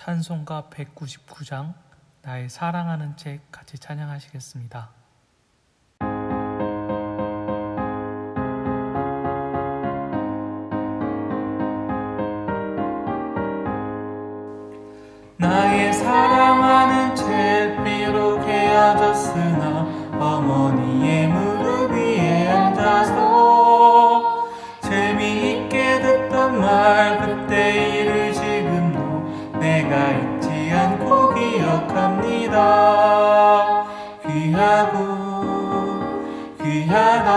찬송가 199장 나의 사랑하는 책 같이 찬양하시겠습니다. 나의 사랑하는 책 비록 헤어졌으나 어머니의 무릎 위에 앉아서 재미있게 듣던 말 그때 일을 지금도 내가 잊지 않고 기억합니다. 귀하다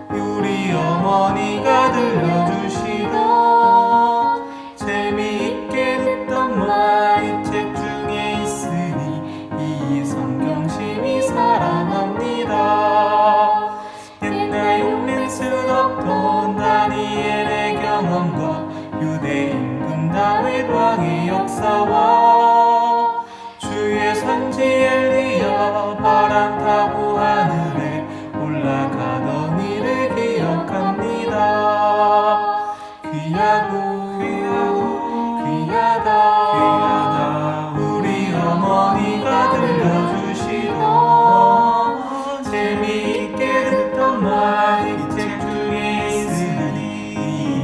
우리 어머니가 들려주시던 재미있게 듣던 말 이 책 중에 있으니 이 성경심이 사랑합니다. 옛날 용맹 쓰던 다니엘의 경험과 유대 임금 다윗 왕의 역사와 주의 선지 엘리야 바람 타고 하늘에 올라가던 일을 기억합니다. 귀하다 우리 어머니가 들려주시던 재미있게 듣던 말 이 책 중에 있으니 이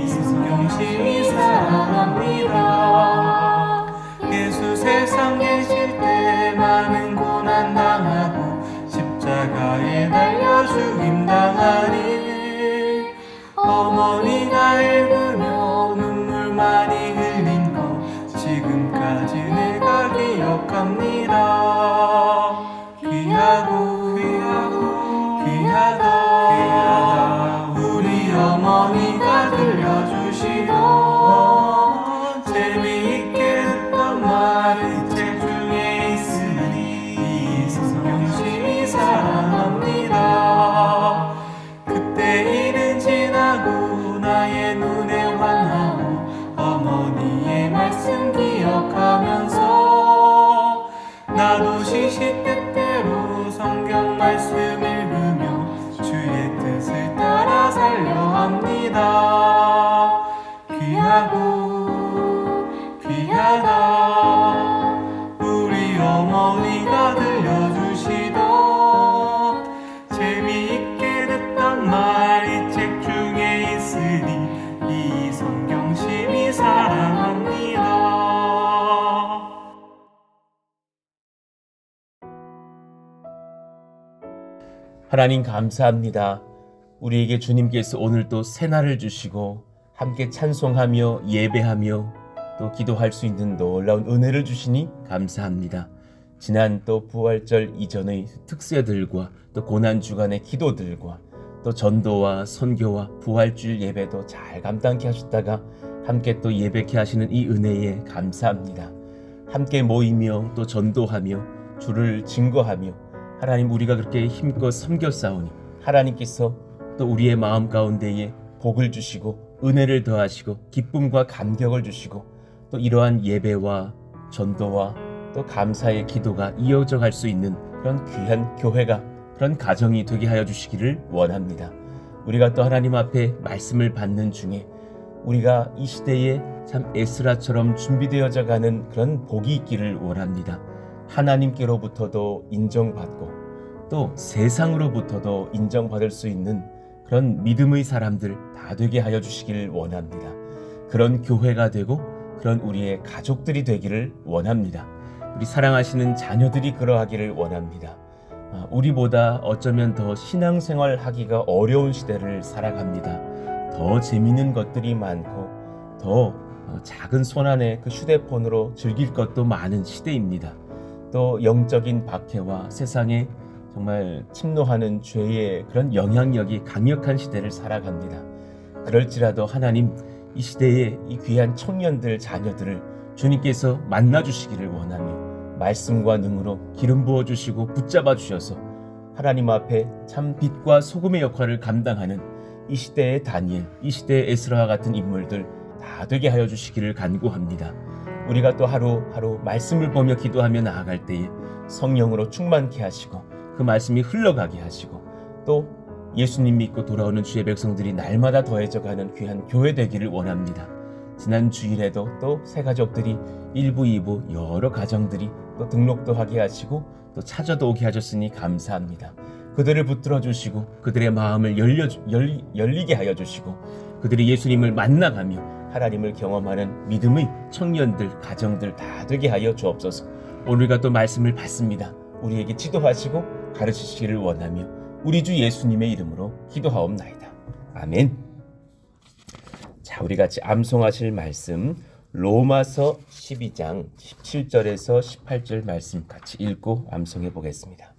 성경심이 사랑합니다. 예수 세상 계실 때 많은 고난 당하고 십자가에 달려 죽임 당하니 어머니가 읽으며 눈물 많이 흘린 거 지금까지 내가 기억합니다. 귀하다 우리 어머니가 들려주시던 재미있게 듣던 말 이 책 중에 있으니 이 성경심이 사랑합니다. 그때 일은 지나고 나의 눈에 환하고 어머니의 말씀 기억하면서 나도 시시때때로 성경 말씀 읽으며 주의 뜻을 따라 살려 합니다. 귀하다 우리 어머니가 들려주시던 재미있게 듣던 말 이 책 중에 있으니 이 성경심이 사랑합니다. 하나님 감사합니다. 우리에게 주님께서 오늘 또 새날을 주시고 함께 찬송하며 예배하며 또 기도할 수 있는 놀라운 은혜를 주시니 감사합니다. 지난 또 부활절 이전의 특세들과 또 고난주간의 기도들과 또 전도와 선교와 부활주일 예배도 잘 감당케 하셨다가 함께 또 예배케 하시는 이 은혜에 감사합니다. 함께 모이며 또 전도하며 주를 증거하며 하나님 우리가 그렇게 힘껏 섬겼사오니 하나님께서 또 우리의 마음 가운데에 복을 주시고 은혜를 더하시고 기쁨과 감격을 주시고 또 이러한 예배와 전도와 또 감사의 기도가 이어져 갈 수 있는 그런 귀한 교회가 그런 가정이 되게 하여 주시기를 원합니다. 우리가 또 하나님 앞에 말씀을 받는 중에 우리가 이 시대에 참 에스라처럼 준비되어져 가는 그런 복이 있기를 원합니다. 하나님께로부터도 인정받고 또 세상으로부터도 인정받을 수 있는 그런 믿음의 사람들 다 되게 하여 주시기를 원합니다. 그런 교회가 되고 그런 우리의 가족들이 되기를 원합니다. 우리 사랑하시는 자녀들이 그러하기를 원합니다. 우리보다 어쩌면 더 신앙생활 하기가 어려운 시대를 살아갑니다. 더 재미있는 것들이 많고 더 작은 손안에 그 휴대폰으로 즐길 것도 많은 시대입니다. 또 영적인 박해와 세상에 정말 침노하는 죄의 그런 영향력이 강력한 시대를 살아갑니다. 그럴지라도 하나님 이 시대에 이 귀한 청년들 자녀들을 주님께서 만나주시기를 원하며 말씀과 능으로 기름 부어주시고 붙잡아 주셔서 하나님 앞에 참 빛과 소금의 역할을 감당하는 이 시대의 다니엘, 이 시대의 에스라와 같은 인물들 다 되게 하여 주시기를 간구합니다. 우리가 또 하루하루 말씀을 보며 기도하며 나아갈 때에 성령으로 충만케 하시고 그 말씀이 흘러가게 하시고 또 예수님 믿고 돌아오는 주의 백성들이 날마다 더해져가는 귀한 교회 되기를 원합니다. 지난 주일에도 또 새 가족들이 1부, 2부 여러 가정들이 또 등록도 하게 하시고 또 찾아도 오게 하셨으니 감사합니다. 그들을 붙들어 주시고 그들의 마음을 열리게 하여 주시고 그들이 예수님을 만나가며 하나님을 경험하는 믿음의 청년들, 가정들 다 되게 하여 주옵소서. 오늘과 또 말씀을 받습니다. 우리에게 지도하시고 가르치시기를 원하며 우리 주 예수님의 이름으로 기도하옵나이다. 아멘. 자, 우리 같이 암송하실 말씀 로마서 12장 17절에서 18절 말씀 같이 읽고 암송해 보겠습니다.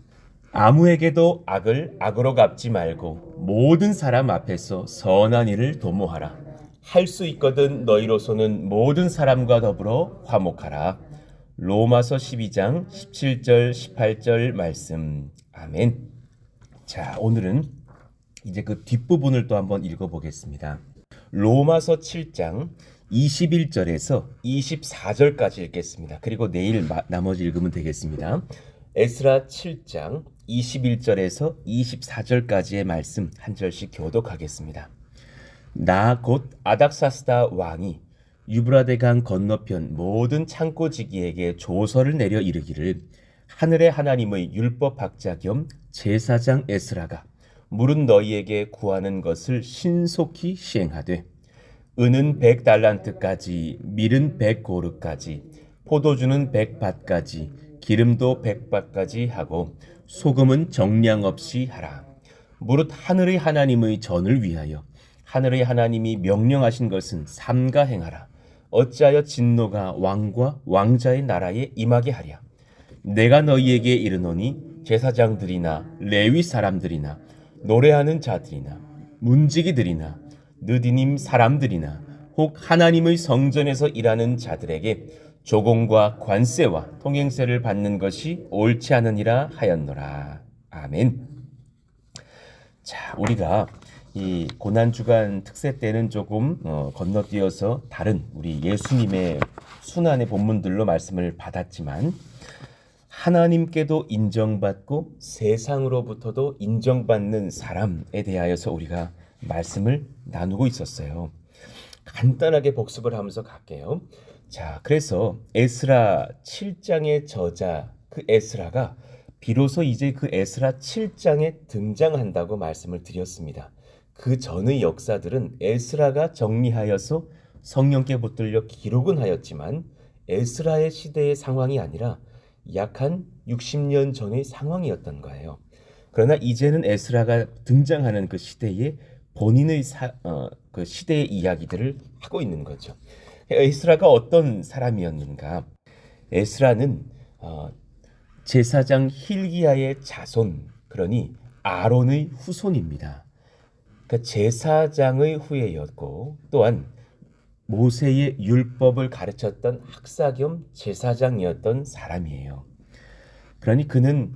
아무에게도 악을 악으로 갚지 말고 모든 사람 앞에서 선한 일을 도모하라. 할 수 있거든 너희로서는 모든 사람과 더불어 화목하라. 로마서 12장 17절 18절 말씀. 아멘. 자, 오늘은 이제 그 뒷부분을 또 한번 읽어보겠습니다. 로마서 7장 21절에서 24절까지 읽겠습니다. 그리고 내일 나머지 읽으면 되겠습니다. 에스라 7장 21절에서 24절까지의 말씀 한 절씩 교독하겠습니다. 나 곧 아닥사스다 왕이 유브라데 강 건너편 모든 창고지기에게 조서를 내려 이르기를 하늘의 하나님의 율법학자 겸 제사장 에스라가 물은 너희에게 구하는 것을 신속히 시행하되 은은 100달란트까지 밀은 100고르까지 포도주는 100밭까지 기름도 100밭까지 하고 소금은 정량 없이 하라. 무릇 하늘의 하나님의 전을 위하여 하늘의 하나님이 명령하신 것은 삼가 행하라. 어찌하여 진노가 왕과 왕자의 나라에 임하게 하랴. 내가 너희에게 이르노니 제사장들이나 레위 사람들이나 노래하는 자들이나 문지기들이나 느디님 사람들이나 혹 하나님의 성전에서 일하는 자들에게 조공과 관세와 통행세를 받는 것이 옳지 않으니라 하였노라. 아멘. 자, 우리가 이 고난주간 특세 때는 조금 건너뛰어서 다른 우리 예수님의 순환의 본문들로 말씀을 받았지만 하나님께도 인정받고 세상으로부터도 인정받는 사람에 대하여서 우리가 말씀을 나누고 있었어요. 간단하게 복습을 하면서 갈게요. 자, 그래서 에스라 7장의 저자 그 에스라가 비로소 이제 그 에스라 7장에 등장한다고 말씀을 드렸습니다. 그 전의 역사들은 에스라가 정리하여서 성령께 붙들려 기록은 하였지만 에스라의 시대의 상황이 아니라 약 한 60년 전의 상황이었던 거예요. 그러나 이제는 에스라가 등장하는 그 시대에 본인의 그 시대의 이야기들을 하고 있는 거죠. 에스라가 어떤 사람이었는가? 에스라는 제사장 힐기야의 자손, 그러니 아론의 후손입니다. 그 제사장의 후예였고 또한 모세의 율법을 가르쳤던 학사 겸 제사장이었던 사람이에요. 그러니 그는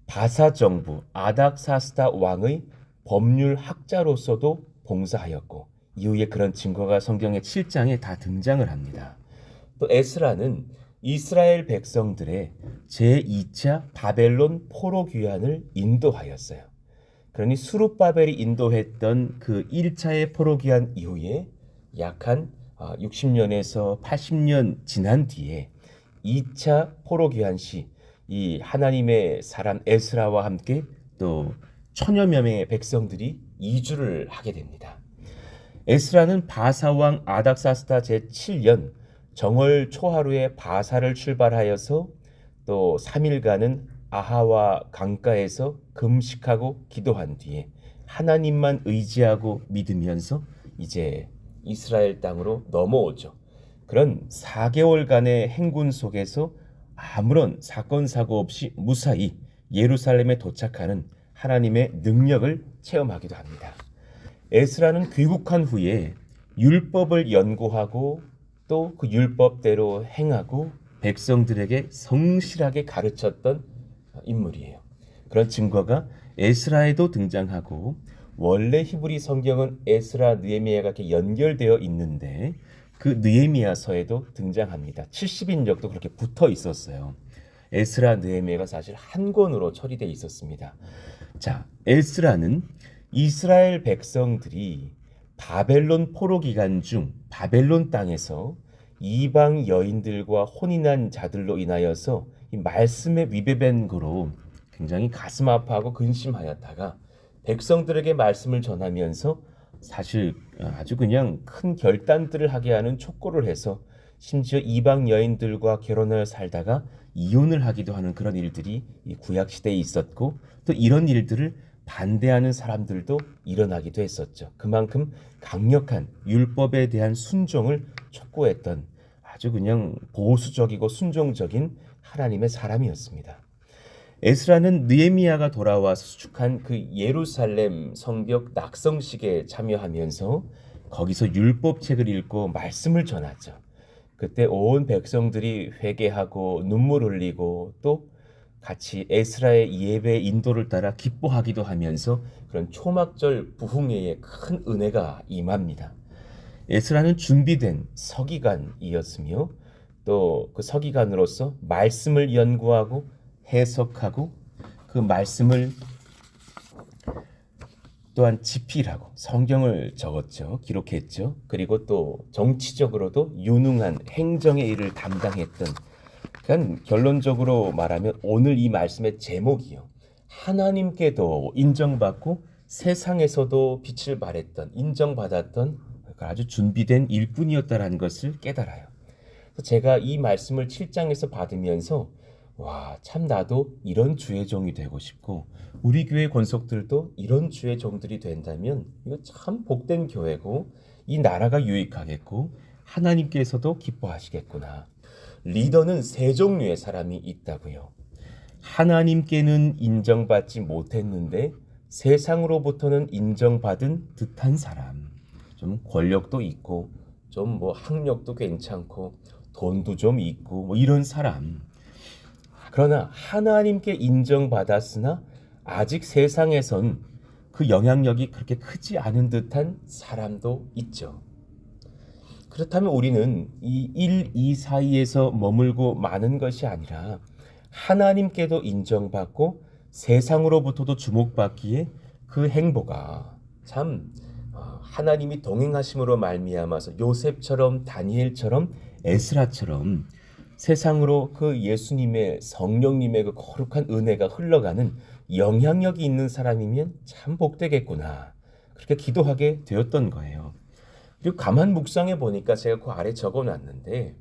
바사 정부 아닥사스다 왕의 법률 학자로서도 봉사하였고 이후에 그런 증거가 성경의 7장에 다 등장을 합니다. 또 에스라는 이스라엘 백성들의 제2차 바벨론 포로 귀환을 인도하였어요. 그러니 수룹바벨이 인도했던 그 1차의 포로 귀환 이후에 약 한 60년에서 80년 지난 뒤에 2차 포로 귀환 시 이 하나님의 사람 에스라와 함께 또 1000여 명의 백성들이 이주를 하게 됩니다. 에스라는 바사왕 아닥사스다 제7년 정월 초하루에 바사를 출발하여서 또 3일간은 아하와 강가에서 금식하고 기도한 뒤에 하나님만 의지하고 믿으면서 이제 이스라엘 땅으로 넘어오죠. 그런 4개월간의 행군 속에서 아무런 사건 사고 없이 무사히 예루살렘에 도착하는 하나님의 능력을 체험하기도 합니다. 에스라는 귀국한 후에 율법을 연구하고 또 그 율법대로 행하고 백성들에게 성실하게 가르쳤던 인물이에요. 그런 증거가 에스라에도 등장하고 원래 히브리 성경은 에스라, 느헤미야가 이렇게 연결되어 있는데 그 느헤미야서에도 등장합니다. 70인역도 그렇게 붙어 있었어요. 에스라, 느헤미야가 사실 한 권으로 처리되어 있었습니다. 자, 에스라는 이스라엘 백성들이 바벨론 포로 기간 중 바벨론 땅에서 이방 여인들과 혼인한 자들로 인하여서 이 말씀에 위배된 거로 굉장히 가슴 아파하고 근심하였다가 백성들에게 말씀을 전하면서 사실 아주 그냥 큰 결단들을 하게 하는 촉구를 해서 심지어 이방 여인들과 결혼하여 살다가 이혼을 하기도 하는 그런 일들이 이 구약 시대에 있었고, 또 이런 일들을 반대하는 사람들도 일어나기도 했었죠. 그만큼 강력한 율법에 대한 순종을 촉구했던 아주 그냥 보수적이고 순종적인 하나님의 사람이었습니다. 에스라는 느헤미야가 돌아와서 수축한 그 예루살렘 성벽 낙성식에 참여하면서 거기서 율법책을 읽고 말씀을 전하죠. 그때 온 백성들이 회개하고 눈물 흘리고 또 같이 에스라의 예배 인도를 따라 기뻐하기도 하면서 그런 초막절 부흥회에 큰 은혜가 임합니다. 에스라는 준비된 서기관이었으며 또 그 서기관으로서 말씀을 연구하고 해석하고 그 말씀을 또한 집필하고 성경을 적었죠. 기록했죠. 그리고 또 정치적으로도 유능한 행정의 일을 담당했던, 그러니까 결론적으로 말하면 오늘 이 말씀의 제목이요, 하나님께도 인정받고 세상에서도 빛을 발했던, 인정받았던 아주 준비된 일꾼이었다라는 것을 깨달아요. 제가 이 말씀을 7장에서 받으면서 와, 참 나도 이런 주의 종이 되고 싶고 우리 교회 권속들도 이런 주의 종들이 된다면 이거 참 복된 교회고 이 나라가 유익하겠고 하나님께서도 기뻐하시겠구나. 리더는 세 종류의 사람이 있다고요. 하나님께는 인정받지 못했는데 세상으로부터는 인정받은 듯한 사람. 좀 권력도 있고 좀 뭐 학력도 괜찮고 돈도 좀 있고 뭐 이런 사람. 그러나 하나님께 인정받았으나 아직 세상에선 그 영향력이 그렇게 크지 않은 듯한 사람도 있죠. 그렇다면 우리는 이 1, 2 사이에서 머물고 마는 것이 아니라 하나님께도 인정받고 세상으로부터도 주목받기에 그 행보가 참 하나님이 동행하심으로 말미암아서 요셉처럼 다니엘처럼 에스라처럼 세상으로 그 예수님의 성령님의 그 거룩한 은혜가 흘러가는 영향력이 있는 사람이면 참 복되겠구나. 그렇게 기도하게 되었던 거예요. 그리고 가만 묵상해 보니까 제가 그 아래 적어놨는데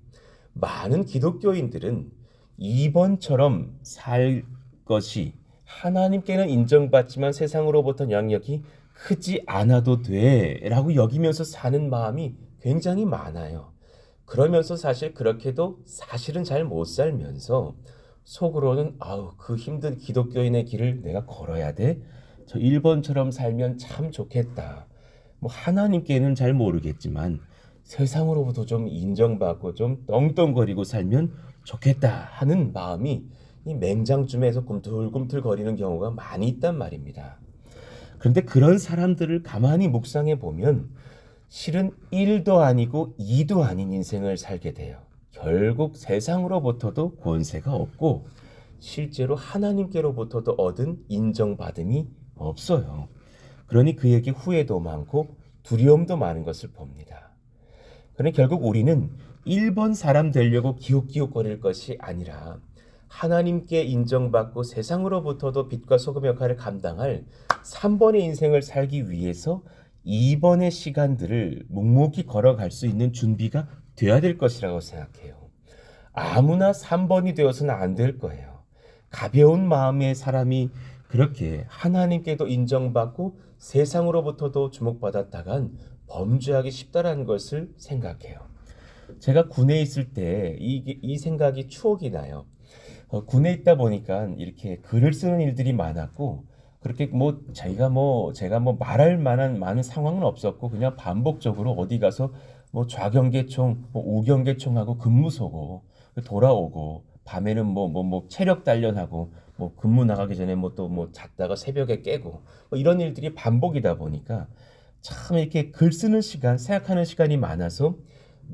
많은 기독교인들은 2번처럼 살 것이 하나님께는 인정받지만 세상으로부터 영향력이 크지 않아도 돼 라고 여기면서 사는 마음이 굉장히 많아요. 그러면서 사실 그렇게도 사실은 잘 못 살면서 속으로는 아우 그 힘든 기독교인의 길을 내가 걸어야 돼? 저 1번처럼 살면 참 좋겠다. 뭐 하나님께는 잘 모르겠지만 세상으로부터 좀 인정받고 좀 떵떵거리고 살면 좋겠다 하는 마음이 이 맹장쯤에서 꿈틀꿈틀 거리는 경우가 많이 있단 말입니다. 그런데 그런 사람들을 가만히 묵상해 보면 실은 1도 아니고 2도 아닌 인생을 살게 돼요. 결국 세상으로부터도 권세가 없고 실제로 하나님께로부터도 얻은 인정받음이 없어요. 그러니 그에게 후회도 많고 두려움도 많은 것을 봅니다. 그러니 결국 우리는 1번 사람 되려고 기웃기웃거릴 것이 아니라 하나님께 인정받고 세상으로부터도 빛과 소금 역할을 감당할 3번의 인생을 살기 위해서 2번의 시간들을 묵묵히 걸어갈 수 있는 준비가 돼야 될 것이라고 생각해요. 아무나 3번이 되어서는 안 될 거예요. 가벼운 마음의 사람이 그렇게 하나님께도 인정받고 세상으로부터도 주목받았다간 범죄하기 쉽다라는 것을 생각해요. 제가 군에 있을 때 이 생각이 추억이 나요. 군에 있다 보니까 이렇게 글을 쓰는 일들이 많았고 그렇게 제가 말할 만한 많은 상황은 없었고 그냥 반복적으로 어디 가서 좌경계총, 우경계총하고 근무 서고 돌아오고 밤에는 체력 단련하고 근무 나가기 전에 또 잤다가 새벽에 깨고 이런 일들이 반복이다 보니까 참 이렇게 글 쓰는 시간, 생각하는 시간이 많아서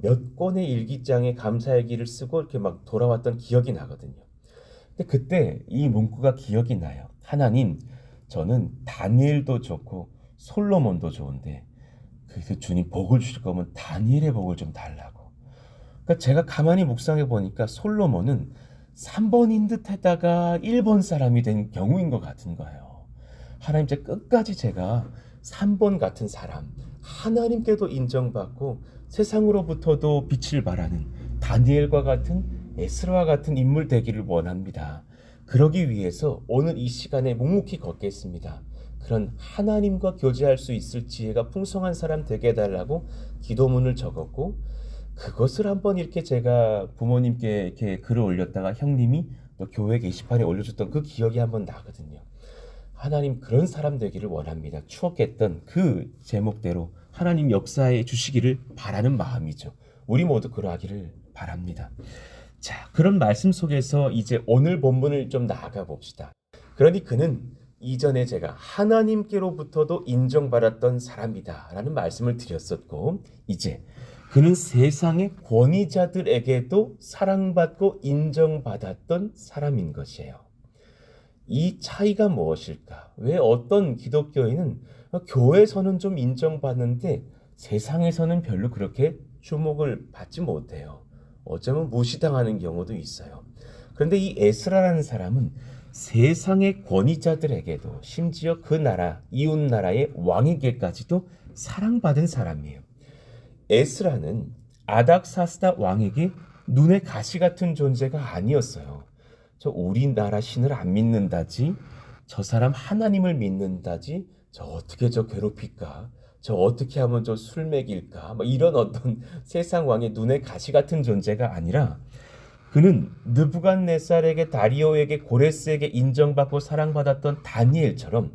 몇 권의 일기장에 감사일기를 쓰고 이렇게 막 돌아왔던 기억이 나거든요. 근데 그때 이 문구가 기억이 나요. 하나님, 저는 다니엘도 좋고 솔로몬도 좋은데 그래서 주님 복을 주실 거면 다니엘의 복을 좀 달라고. 그러니까 제가 가만히 묵상해 보니까 솔로몬은 3번인 듯하다가 1번 사람이 된 경우인 것 같은 거예요. 하나님 제 끝까지 제가 3번 같은 사람, 하나님께도 인정받고 세상으로부터도 빛을 발하는 다니엘과 같은 에스라와 같은 인물 되기를 원합니다. 그러기 위해서 오늘 이 시간에 묵묵히 걷겠습니다. 그런 하나님과 교제할 수 있을 지혜가 풍성한 사람 되게 해달라고 기도문을 적었고, 그것을 한번 이렇게 제가 부모님께 이렇게 글을 올렸다가 형님이 또 교회 게시판에 올려줬던 그 기억이 한번 나거든요. 하나님 그런 사람 되기를 원합니다. 추억했던 그 제목대로 하나님 역사해 주시기를 바라는 마음이죠. 우리 모두 그러하기를 바랍니다. 자, 그런 말씀 속에서 이제 오늘 본문을 좀 나아가 봅시다. 그러니 그는 이전에 제가 하나님께로부터도 인정받았던 사람이다 라는 말씀을 드렸었고, 이제 그는 세상의 권위자들에게도 사랑받고 인정받았던 사람인 것이에요. 이 차이가 무엇일까? 왜 어떤 기독교인은 교회에서는 좀 인정받는데 세상에서는 별로 그렇게 주목을 받지 못해요. 어쩌면 무시당하는 경우도 있어요. 그런데 이 에스라라는 사람은 세상의 권위자들에게도 심지어 그 나라, 이웃 나라의 왕에게까지도 사랑받은 사람이에요. 에스라는 아닥사스다 왕에게 눈의 가시 같은 존재가 아니었어요. 저 우리나라 신을 안 믿는다지, 저 사람 하나님을 믿는다지, 저 어떻게 저 괴롭힐까, 저 어떻게 하면 저 술 먹일까, 뭐 이런 어떤 세상 왕의 눈의 가시 같은 존재가 아니라, 그는 느부갓네살에게, 다리오에게, 고레스에게 인정받고 사랑받았던 다니엘처럼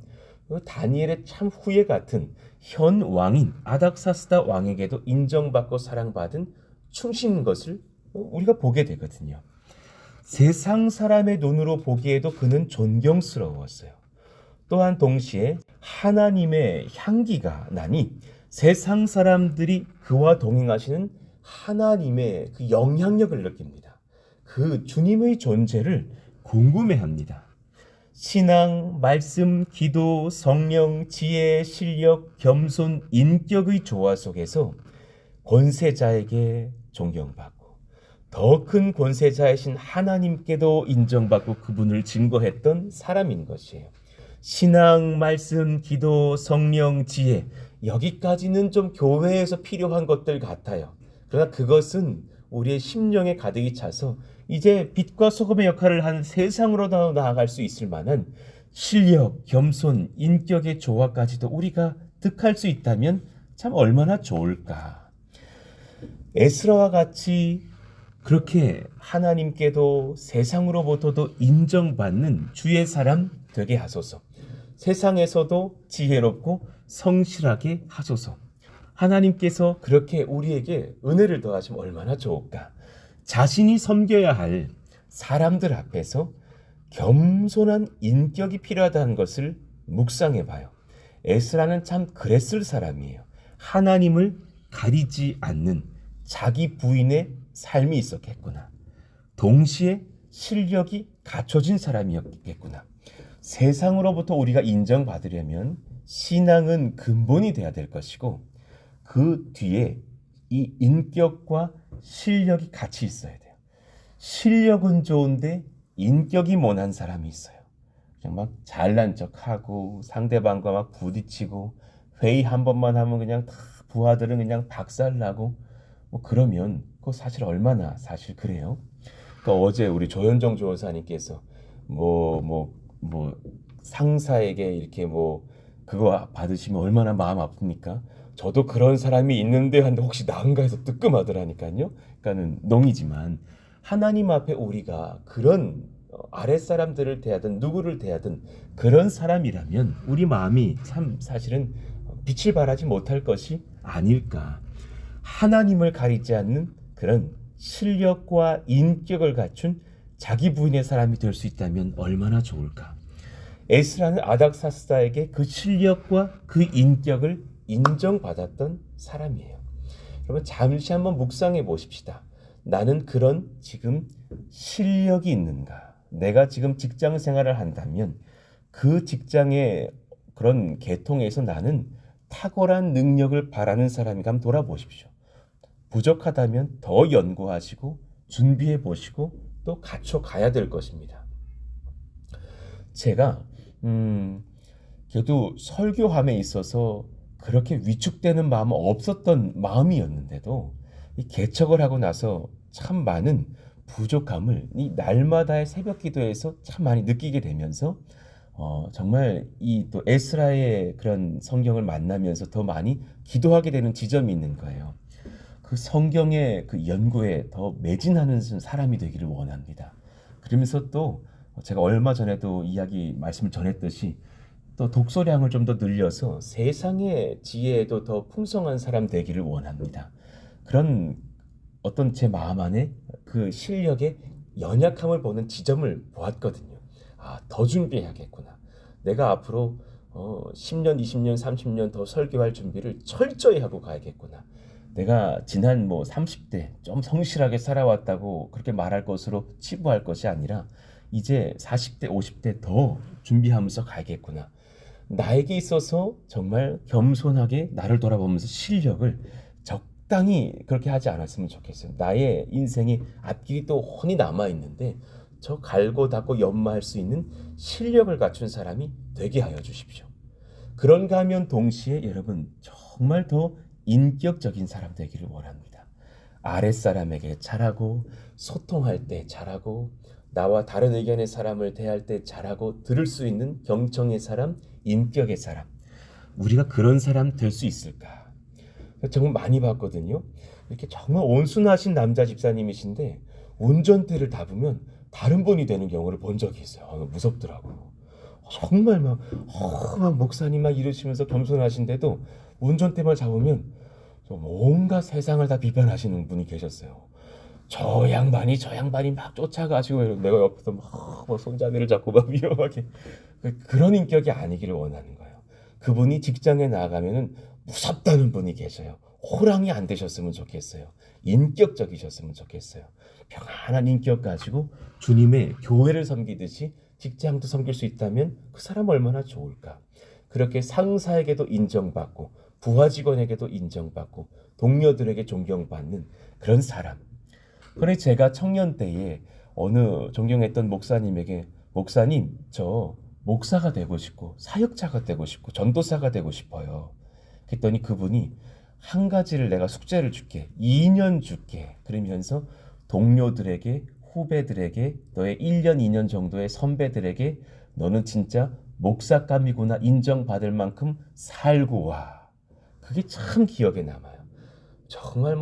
다니엘의 참 후예 같은 현 왕인 아닥사스다 왕에게도 인정받고 사랑받은 충신인 것을 우리가 보게 되거든요. 세상 사람의 눈으로 보기에도 그는 존경스러웠어요. 또한 동시에 하나님의 향기가 나니 세상 사람들이 그와 동행하시는 하나님의 그 영향력을 느낍니다. 그 주님의 존재를 궁금해합니다. 신앙, 말씀, 기도, 성령, 지혜, 실력, 겸손, 인격의 조화 속에서 권세자에게 존경받고 더 큰 권세자이신 하나님께도 인정받고 그분을 증거했던 사람인 것이에요. 신앙, 말씀, 기도, 성령, 지혜, 여기까지는 좀 교회에서 필요한 것들 같아요. 그러나 그것은 우리의 심령에 가득히 차서 이제 빛과 소금의 역할을 하는 세상으로 나아갈 수 있을 만한 실력, 겸손, 인격의 조화까지도 우리가 득할 수 있다면 참 얼마나 좋을까. 에스라와 같이 그렇게 하나님께도 세상으로부터도 인정받는 주의 사람 되게 하소서. 세상에서도 지혜롭고 성실하게 하소서. 하나님께서 그렇게 우리에게 은혜를 더하시면 얼마나 좋을까. 자신이 섬겨야 할 사람들 앞에서 겸손한 인격이 필요하다는 것을 묵상해 봐요. 에스라는 참 그랬을 사람이에요. 하나님을 가리지 않는 자기 부인의 삶이 있었겠구나. 동시에 실력이 갖춰진 사람이었겠구나. 세상으로부터 우리가 인정받으려면 신앙은 근본이 돼야 될 것이고 그 뒤에 이 인격과 실력이 같이 있어야 돼요. 실력은 좋은데 인격이 모난 사람이 있어요. 그냥 막 잘난 척하고 상대방과 막 부딪히고 회의 한 번만 하면 그냥 다 부하들은 그냥 박살나고 뭐 그러면 그거 사실 얼마나 사실 그래요. 그러니까 어제 우리 조현정 조사님께서 뭐 상사에게 이렇게 뭐 그거 받으시면 얼마나 마음 아픕니까? 저도 그런 사람이 있는데 한데 혹시 나은가 해서 뜨끔하더라니까요. 그러니까는 농이지만 하나님 앞에 우리가 그런 아랫사람들을 대하든 누구를 대하든 그런 사람이라면 우리 마음이 참 사실은 빛을 발하지 못할 것이 아닐까. 하나님을 가리지 않는 그런 실력과 인격을 갖춘 자기 부인의 사람이 될 수 있다면 얼마나 좋을까. 에스라는 아닥사스다에게 그 실력과 그 인격을 인정받았던 사람이에요. 여러분 잠시 한번 묵상해 보십시다. 나는 그런 지금 실력이 있는가? 내가 지금 직장 생활을 한다면 그 직장의 그런 계통에서 나는 탁월한 능력을 바라는 사람이 한번 돌아보십시오. 부족하다면 더 연구하시고 준비해 보시고 또 갖춰 가야 될 것입니다. 제가 그래도 설교함에 있어서 그렇게 위축되는 마음은 없었던 마음이었는데도 이 개척을 하고 나서 참 많은 부족함을 이 날마다의 새벽 기도에서 참 많이 느끼게 되면서 정말 이 또 에스라의 그런 성경을 만나면서 더 많이 기도하게 되는 지점이 있는 거예요. 그 성경의 그 연구에 더 매진하는 사람이 되기를 원합니다. 그러면서 또 제가 얼마 전에도 말씀을 전했듯이 또 독서량을 좀 더 늘려서 세상의 지혜에도 더 풍성한 사람 되기를 원합니다. 그런 어떤 제 마음 안에 그 실력의 연약함을 보는 지점을 보았거든요. 더 준비해야겠구나. 내가 앞으로 10년, 20년, 30년 더 설교할 준비를 철저히 하고 가야겠구나. 내가 지난 30대 좀 성실하게 살아왔다고 그렇게 말할 것으로 치부할 것이 아니라 이제 40대, 50대 더 준비하면서 가야겠구나. 나에게 있어서 정말 겸손하게 나를 돌아보면서 실력을 적당히 그렇게 하지 않았으면 좋겠어요. 나의 인생이 앞길이 또 훤히 남아있는데 저 갈고 닦고 연마할 수 있는 실력을 갖춘 사람이 되게 하여 주십시오. 그런가 하면 동시에 여러분 정말 더 인격적인 사람 되기를 원합니다. 아랫사람에게 잘하고 소통할 때 잘하고 나와 다른 의견의 사람을 대할 때 잘하고 들을 수 있는 경청의 사람, 인격의 사람. 우리가 그런 사람 될 수 있을까? 정말 많이 봤거든요. 이렇게 정말 온순하신 남자 집사님이신데 운전대를 잡으면 다른 분이 되는 경우를 본 적이 있어요. 무섭더라고요. 정말 막 목사님 막 이러시면서 겸손하신데도 운전대만 잡으면 좀 온갖 세상을 다 비판하시는 분이 계셨어요. 저 양반이 막 쫓아가시고 내가 옆에서 막 손잡이를 잡고 막 위험하게 그런 인격이 아니기를 원하는 거예요. 그분이 직장에 나가면은 무섭다는 분이 계셔요. 호랑이 안 되셨으면 좋겠어요. 인격적이셨으면 좋겠어요. 평안한 인격 가지고 주님의 교회를 섬기듯이 직장도 섬길 수 있다면 그 사람 얼마나 좋을까. 그렇게 상사에게도 인정받고 부하 직원에게도 인정받고 동료들에게 존경받는 그런 사람. 그런데 제가 청년 때에 어느 존경했던 목사님에게 목사님 저 목사가 되고 싶고 사역자가 되고 싶고 전도사가 되고 싶어요. 그랬더니 그분이 한 가지를 내가 숙제를 줄게. 2년 줄게. 그러면서 동료들에게 후배들에게 너의 1년 2년 정도의 선배들에게 너는 진짜 목사감이구나 인정받을 만큼 살고 와. 그게 참 기억에 남아요. 정말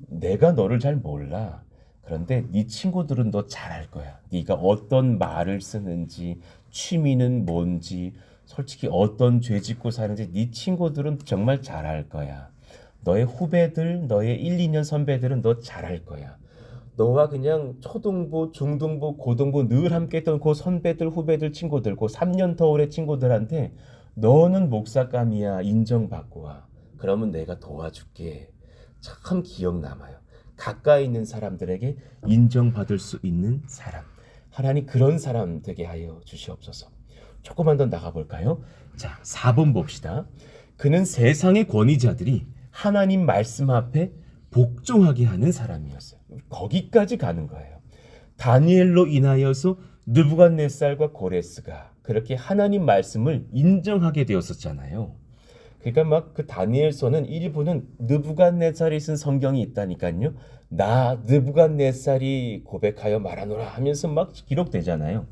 내가 너를 잘 몰라. 그런데 네 친구들은 너 잘할 거야. 네가 어떤 말을 쓰는지, 취미는 뭔지, 솔직히 어떤 죄 짓고 사는지 네 친구들은 정말 잘할 거야. 너의 후배들, 너의 1, 2년 선배들은 너 잘할 거야. 너와 그냥 초등부, 중등부, 고등부 늘 함께 했던 그 선배들, 후배들, 친구들, 그 3년 더 오래 친구들한테 너는 목사감이야 인정받고 와. 그러면 내가 도와줄게. 참 기억 남아요. 가까이 있는 사람들에게 인정받을 수 있는 사람. 하나님 그런 사람 되게 하여 주시옵소서. 조금만 더 나가볼까요? 자, 4번 봅시다. 그는 세상의 권위자들이 하나님 말씀 앞에 복종하게 하는 사람이었어요. 거기까지 가는 거예요. 다니엘로 인하여서 느부갓네살과 고레스가 그렇게 하나님 말씀을 인정하게 되었었잖아요. 그러니까 막 그 다니엘서는 일부는 느부갓네살이 쓴 성경이 있다니까요. 나 느부갓네살이 고백하여 말하노라 하면서 막 기록되잖아요.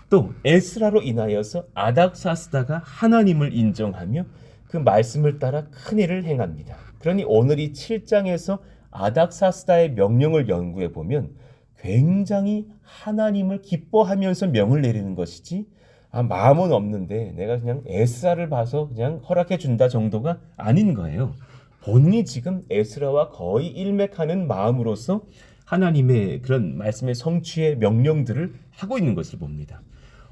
또 에스라로 인하여서 아닥사스다가 하나님을 인정하며 그 말씀을 따라 큰 일을 행합니다. 그러니 오늘 이 7장에서 아닥사스다의 명령을 연구해 보면 굉장히 하나님을 기뻐하면서 명을 내리는 것이지 마음은 없는데 내가 그냥 에스라를 봐서 그냥 허락해 준다 정도가 아닌 거예요. 본인이 지금 에스라와 거의 일맥하는 마음으로서 하나님의 그런 말씀의 성취의 명령들을 하고 있는 것을 봅니다.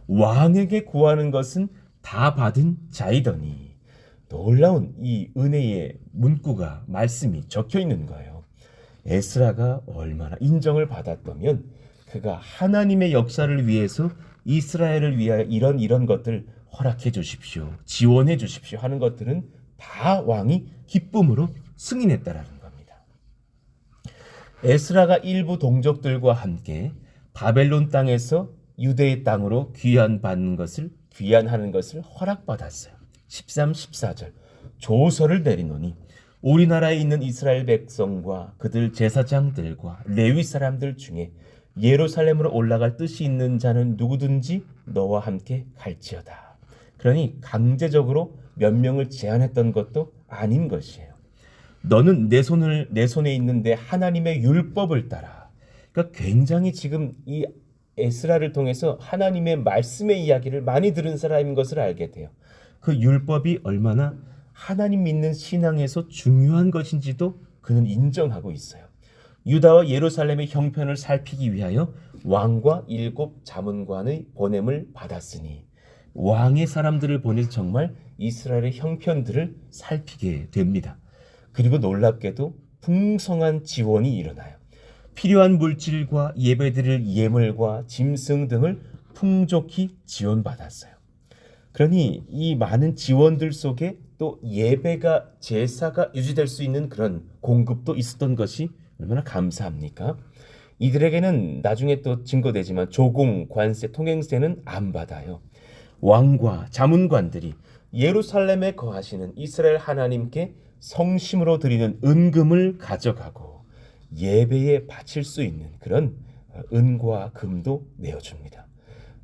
왕에게 구하는 것은 다 받은 자이더니 놀라운 이 은혜의 문구가 말씀이 적혀 있는 거예요. 에스라가 얼마나 인정을 받았다면 그가 하나님의 역사를 위해서 이스라엘을 위하여 이런 것들 허락해 주십시오. 지원해 주십시오 하는 것들은 다 왕이 기쁨으로 승인했다라는 겁니다. 에스라가 일부 동족들과 함께 바벨론 땅에서 유대의 땅으로 귀환하는 것을 허락받았어요. 13, 14절 조서를 내리노니 우리나라에 있는 이스라엘 백성과 그들 제사장들과 레위 사람들 중에 예루살렘으로 올라갈 뜻이 있는 자는 누구든지 너와 함께 갈지어다. 그러니 강제적으로 몇 명을 제한했던 것도 아닌 것이에요. 너는 내 손에 있는데 하나님의 율법을 따라. 그러니까 굉장히 지금 이 에스라를 통해서 하나님의 말씀의 이야기를 많이 들은 사람인 것을 알게 돼요. 그 율법이 얼마나 하나님 믿는 신앙에서 중요한 것인지도 그는 인정하고 있어요. 유다와 예루살렘의 형편을 살피기 위하여 왕과 7 자문관의 보냄을 받았으니 왕의 사람들을 보내서 정말 이스라엘의 형편들을 살피게 됩니다. 그리고 놀랍게도 풍성한 지원이 일어나요. 필요한 물질과 예배드릴 예물과 짐승 등을 풍족히 지원받았어요. 그러니 이 많은 지원들 속에 또 예배가 제사가 유지될 수 있는 그런 공급도 있었던 것이 얼마나 감사합니까? 이들에게는 나중에 또 증거되지만 조공, 관세, 통행세는 안 받아요. 왕과 자문관들이 예루살렘에 거하시는 이스라엘 하나님께 성심으로 드리는 은금을 가져가고 예배에 바칠 수 있는 그런 은과 금도 내어줍니다.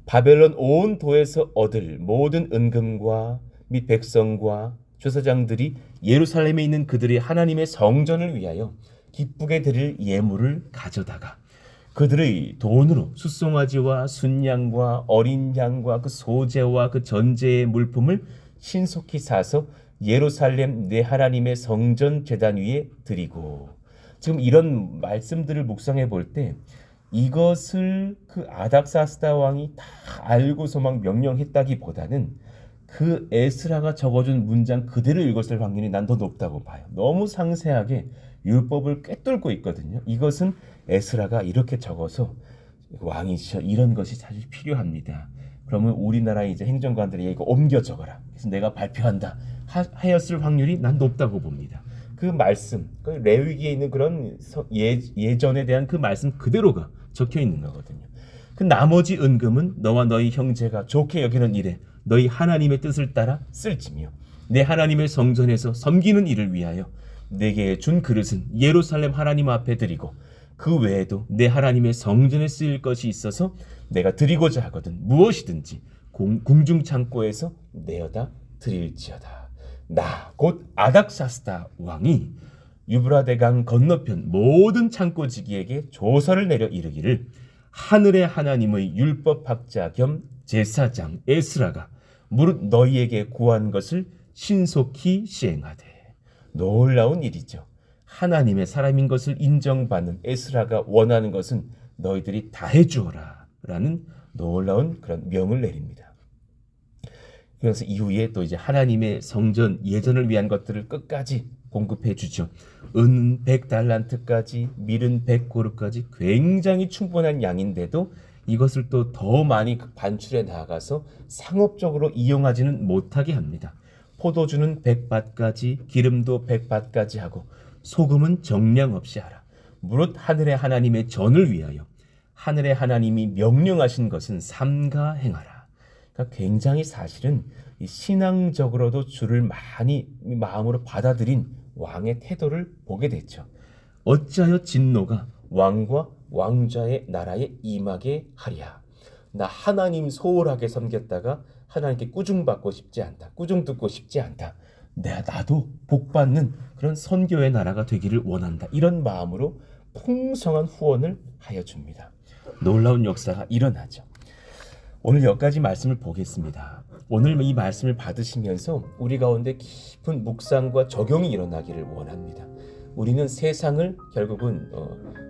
바벨론 온 도에서 얻을 모든 은금과 및 백성과 조사장들이 예루살렘에 있는 그들의 하나님의 성전을 위하여 기쁘게 드릴 예물을 가져다가 그들의 돈으로 숫송아지와 순양과 어린 양과 그 소재와 그 전제의 물품을 신속히 사서 예루살렘 내 하나님의 성전 제단 위에 드리고. 지금 이런 말씀들을 묵상해 볼 때 이것을 그 아닥사스다 왕이 다 알고서 막 명령했다기보다는 그 에스라가 적어준 문장 그대로 읽었을 확률이 난 더 높다고 봐요. 너무 상세하게 율법을 꿰뚫고 있거든요. 이것은 에스라가 이렇게 적어서 왕이시여 이런 것이 사실 필요합니다. 그러면 우리나라의 이제 행정관들이 이거 옮겨 적어라. 그래서 내가 발표한다 하였을 확률이 난 높다고 봅니다. 그 말씀, 그 레위기에 있는 그런 예전에 대한 그 말씀 그대로가 적혀 있는 거거든요. 그 나머지 은금은 너와 너희 형제가 좋게 여기는 일에 너희 하나님의 뜻을 따라 쓸지며 내 하나님의 성전에서 섬기는 일을 위하여 내게 준 그릇은 예루살렘 하나님 앞에 드리고 그 외에도 내 하나님의 성전에 쓰일 것이 있어서 내가 드리고자 하거든 무엇이든지 궁중 창고에서 내어다 드릴지어다. 나 곧 아닥사스다 왕이 유브라데 강 건너편 모든 창고지기에게 조서를 내려 이르기를 하늘의 하나님의 율법학자 겸 제사장 에스라가 무릇 너희에게 구한 것을 신속히 시행하되. 놀라운 일이죠. 하나님의 사람인 것을 인정받는 에스라가 원하는 것은 너희들이 다 해주어라 라는 놀라운 그런 명을 내립니다. 그래서 이후에 또 이제 하나님의 성전 예전을 위한 것들을 끝까지 공급해 주죠. 은 100달란트까지 밀은 100고루까지 굉장히 충분한 양인데도 이것을 또 더 많이 반출해 나가서 상업적으로 이용하지는 못하게 합니다. 포도주는 100밭까지 기름도 100밭까지 하고 소금은 정량 없이 하라. 무릇 하늘의 하나님의 전을 위하여 하늘의 하나님이 명령하신 것은 삼가 행하라. 그러니까 굉장히 사실은 신앙적으로도 주를 많이 마음으로 받아들인 왕의 태도를 보게 됐죠. 어찌하여 진노가 왕과 왕자의 나라에 임하게 하랴. 나 하나님 소홀하게 섬겼다가 하나님께 꾸중받고 싶지 않다. 꾸중 듣고 싶지 않다. 나도 복받는 그런 선교의 나라가 되기를 원한다. 이런 마음으로 풍성한 후원을 하여 줍니다. 놀라운 역사가 일어나죠. 오늘 여기까지 말씀을 보겠습니다. 오늘 이 말씀을 받으시면서 우리 가운데 깊은 묵상과 적용이 일어나기를 원합니다. 우리는 세상을 결국은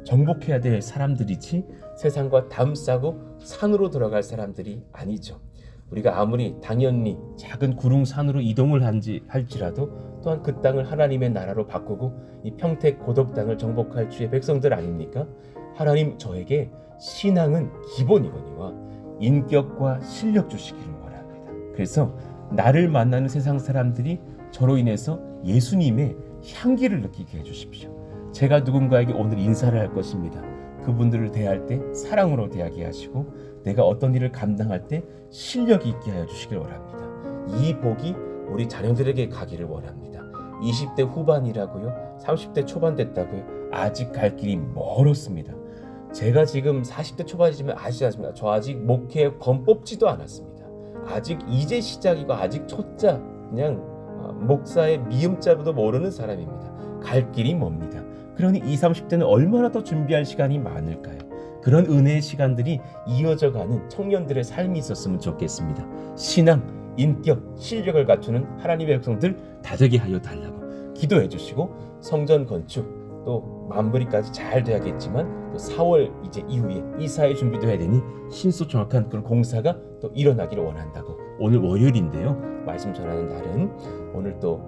정복해야 될 사람들이지 세상과 담싸고 산으로 들어갈 사람들이 아니죠. 우리가 아무리 당연히 작은 구릉산으로 이동을 할지라도 또한 그 땅을 하나님의 나라로 바꾸고 이 평택 고덕 땅을 정복할 주의 백성들 아닙니까? 하나님 저에게 신앙은 기본이거니와 인격과 실력 주시기를 원합니다. 그래서 나를 만나는 세상 사람들이 저로 인해서 예수님의 향기를 느끼게 해주십시오. 제가 누군가에게 오늘 인사를 할 것입니다. 그분들을 대할 때 사랑으로 대하게 하시고 내가 어떤 일을 감당할 때 실력이 있게 하여 주시길 원합니다. 이 복이 우리 자녀들에게 가기를 원합니다. 20대 후반이라고요? 30대 초반 됐다고요? 아직 갈 길이 멀었습니다. 제가 지금 40대 초반이지만 아시지 않습니까? 저 아직 목회 검 뽑지도 않았습니다. 아직 이제 시작이고 아직 초짜, 그냥 목사의 미음자도 모르는 사람입니다. 갈 길이 멉니다. 그러니 20, 30대는 얼마나 더 준비할 시간이 많을까요? 그런 은혜의 시간들이 이어져가는 청년들의 삶이 있었으면 좋겠습니다. 신앙, 인격, 실력을 갖추는 하나님의 백성들 다 되게 하여 달라고 기도해 주시고 성전 건축 또 만부리까지 잘 돼야겠지만 또 4월 이제 이후에 이사의 준비도 해야 되니 신속정확한 그런 공사가 또 일어나기를 원한다고. 오늘 월요일인데요. 말씀 전하는 날은 오늘 또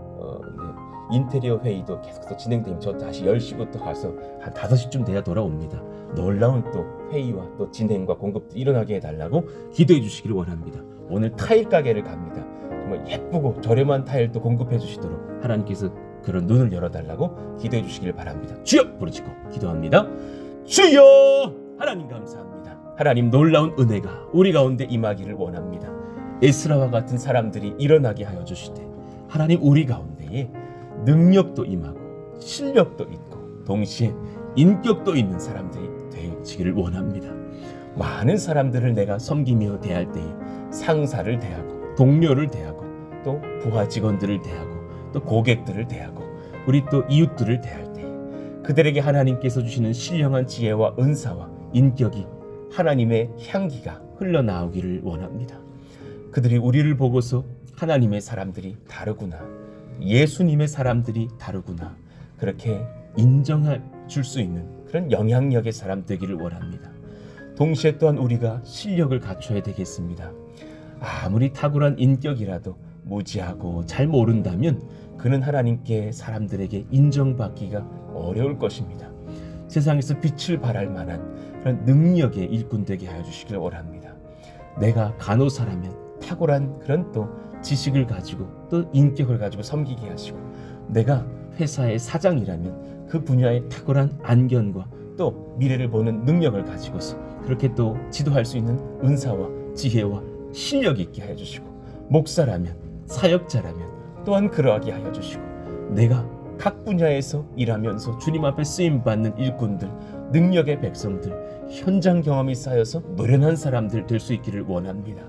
인테리어 회의도 계속 또 진행되면 저 다시 10시부터 가서 한 5시쯤 돼야 돌아옵니다. 놀라운 또 회의와 또 진행과 공급도 일어나게 해달라고 기도해 주시기를 원합니다. 오늘 타일 가게를 갑니다. 정말 예쁘고 저렴한 타일도 공급해 주시도록 하나님께서 그런 눈을 열어달라고 기도해 주시기를 바랍니다. 주여 부르짖고 기도합니다. 주여 하나님 감사합니다. 하나님 놀라운 은혜가 우리 가운데 임하기를 원합니다. 에스라와 같은 사람들이 일어나게 하여 주시되 하나님 우리 가운데에 능력도 임하고 실력도 있고 동시에 인격도 있는 사람들이 되시기를 원합니다. 많은 사람들을 내가 섬기며 대할 때에 상사를 대하고 동료를 대하고 또 부하 직원들을 대하고 또 고객들을 대하고 우리 또 이웃들을 대할 때에 그들에게 하나님께서 주시는 신령한 지혜와 은사와 인격이 하나님의 향기가 흘러나오기를 원합니다. 그들이 우리를 보고서 하나님의 사람들이 다르구나, 예수님의 사람들이 다르구나, 그렇게 인정해 줄 수 있는 그런 영향력의 사람 되기를 원합니다. 동시에 또한 우리가 실력을 갖춰야 되겠습니다. 아무리 탁월한 인격이라도 무지하고 잘 모른다면 그는 하나님께 사람들에게 인정받기가 어려울 것입니다. 세상에서 빛을 발할 만한 그런 능력의 일꾼 되게 하여 주시길 원합니다. 내가 간호사라면 탁월한 그런 또 지식을 가지고 또 인격을 가지고 섬기게 하시고, 내가 회사의 사장이라면 그 분야의 탁월한 안견과 또 미래를 보는 능력을 가지고서 그렇게 또 지도할 수 있는 은사와 지혜와 실력이 있게 하여 주시고, 목사라면 사역자라면 또한 그러하게 하여 주시고, 내가 각 분야에서 일하면서 주님 앞에 쓰임받는 일꾼들, 능력의 백성들, 현장 경험이 쌓여서 노련한 사람들 될 수 있기를 원합니다.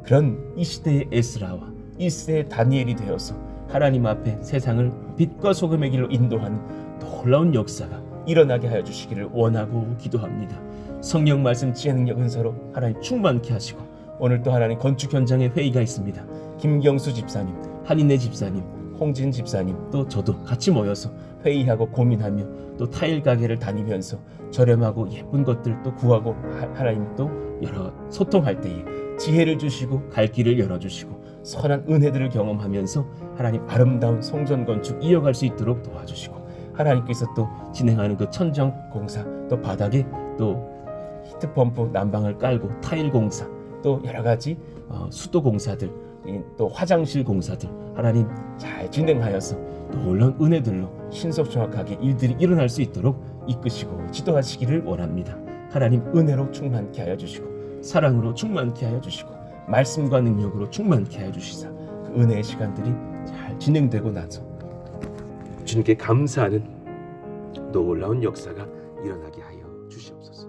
그런 이 시대의 에스라와 이 시대의 다니엘이 되어서 하나님 앞에 세상을 빛과 소금의 길로 인도하는 놀라운 역사가 일어나게 하여 주시기를 원하고 기도합니다. 성령 말씀 지혜 능력 은사로 하나님 충만케 하시고, 오늘 또 하나님 건축 현장에 회의가 있습니다. 김경수 집사님, 한인혜 집사님, 홍진 집사님, 또 저도 같이 모여서 회의하고 고민하며 또 타일 가게를 다니면서 저렴하고 예쁜 것들 또 구하고 하나님 또 여러 소통할 때에 지혜를 주시고 갈 길을 열어주시고 선한 은혜들을 경험하면서 하나님 아름다운 성전 건축 이어갈 수 있도록 도와주시고, 하나님께서 또 진행하는 그 천정 공사, 또 바닥에 또 히트펌프 난방을 깔고 타일 공사, 또 여러 가지 수도 공사들, 또 화장실 공사들 하나님 잘 진행하여서 놀라운 은혜들로 신속정확하게 일들이 일어날 수 있도록 이끄시고 지도하시기를 원합니다. 하나님 은혜로 충만케 하여 주시고 사랑으로 충만케 하여 주시고 말씀과 능력으로 충만케 하여 주시사 그 은혜의 시간들이 잘 진행되고 나서 주님께 감사하는 놀라운 역사가 일어나게 하여 주시옵소서.